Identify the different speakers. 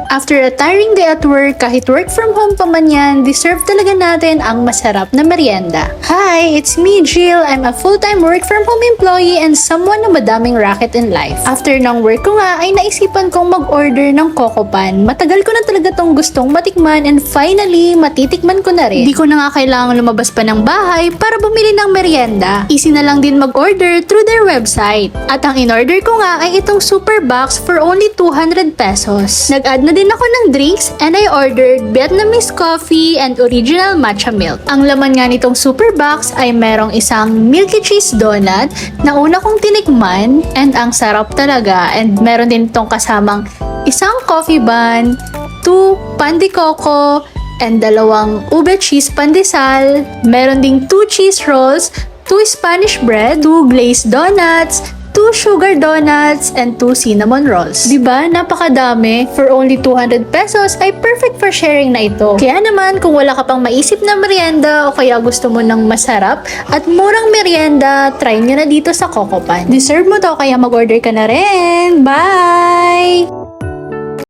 Speaker 1: After a tiring day at work, kahit work from home pa man yan, deserve talaga natin ang masarap na merienda. Hi, it's me, Jill. I'm a full-time work from home employee and someone na madaming racket in life. After ng work ko nga, ay naisipan kong mag-order ng Coco Pan. Matagal ko na talaga tong gustong matikman and finally, matitikman ko na rin. Di ko na nga kailangan lumabas pa ng bahay para bumili ng merienda. Easy na lang din mag-order through their website. At ang in-order ko nga ay itong super box for only 200 pesos. Nag-add na din ako ng drinks and I ordered Vietnamese coffee and original matcha milk. Ang laman nga nitong super box ay merong isang milky cheese donut na una kong tinikman and ang sarap talaga, and meron din itong kasamang isang coffee bun, 2 pan de coco, and 2 ube cheese pandesal. Meron ding 2 cheese rolls, 2 Spanish bread, 2 glazed donuts, 2 sugar donuts, and 2 cinnamon rolls. Diba? Napakadami. For only 200 pesos ay perfect for sharing na ito. Kaya naman, kung wala ka pang maisip na merienda o kaya gusto mo ng masarap at murang merienda, try nyo na dito sa Coco Pan. Deserve mo to, kaya mag-order ka na rin. Bye!